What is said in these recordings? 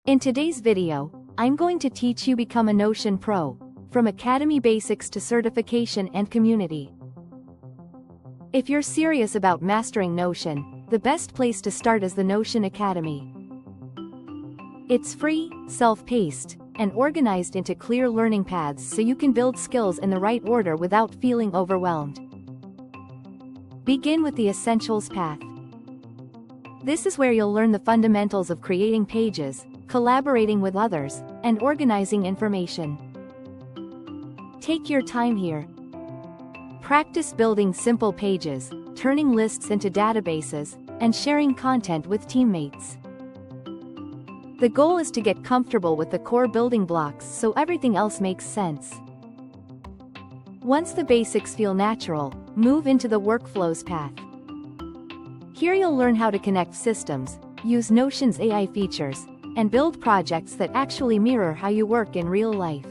In today's video, I'm going to teach you become a Notion Pro, from Academy Basics to certification and community. If you're serious about mastering Notion, the best place to start is the Notion Academy. It's free, self-paced, and organized into clear learning paths so you can build skills in the right order without feeling overwhelmed. Begin with the Essentials path. This is where you'll learn the fundamentals of creating pages, collaborating with others, and organizing information. Take your time here. Practice building simple pages, turning lists into databases, and sharing content with teammates. The goal is to get comfortable with the core building blocks so everything else makes sense. Once the basics feel natural, move into the Workflows path. Here you'll learn how to connect systems, use Notion's AI features, and build projects that actually mirror how you work in real life.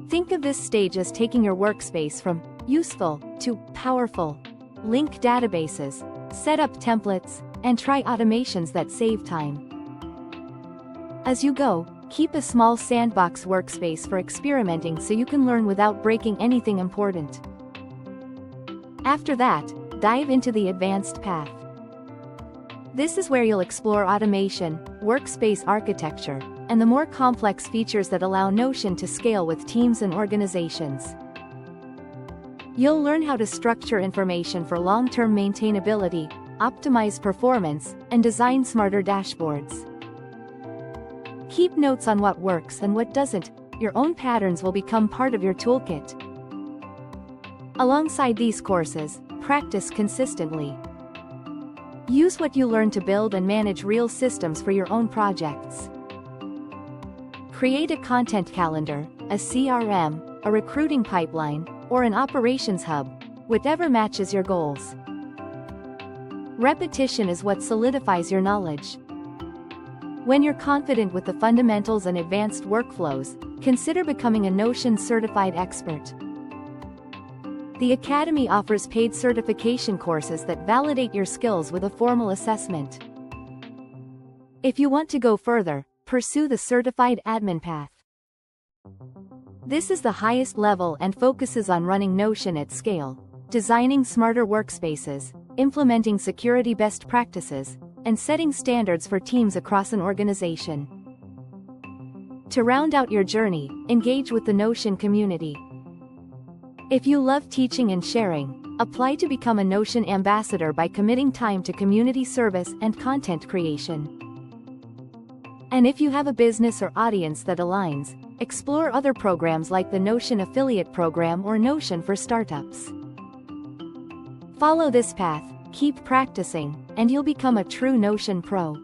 Think of this stage as taking your workspace from useful to powerful. Link databases, set up templates, and try automations that save time. As you go, keep a small sandbox workspace for experimenting so you can learn without breaking anything important. After that, dive into the advanced path. This is where you'll explore automation, workspace architecture, and the more complex features that allow Notion to scale with teams and organizations. You'll learn how to structure information for long-term maintainability, optimize performance, and design smarter dashboards. Keep notes on what works and what doesn't. Your own patterns will become part of your toolkit. Alongside these courses, practice consistently. Use what you learn to build and manage real systems for your own projects. Create a content calendar, a CRM, a recruiting pipeline, or an operations hub, whatever matches your goals. Repetition is what solidifies your knowledge. When you're confident with the fundamentals and advanced workflows, consider becoming a Notion certified expert. The Academy offers paid certification courses that validate your skills with a formal assessment. If you want to go further, pursue the Certified Admin path. This is the highest level and focuses on running Notion at scale, designing smarter workspaces, implementing security best practices, and setting standards for teams across an organization. To round out your journey, engage with the Notion community. If you love teaching and sharing, apply to become a Notion ambassador by committing time to community service and content creation. And if you have a business or audience that aligns, explore other programs like the Notion Affiliate Program or Notion for Startups. Follow this path, keep practicing, and you'll become a true Notion Pro.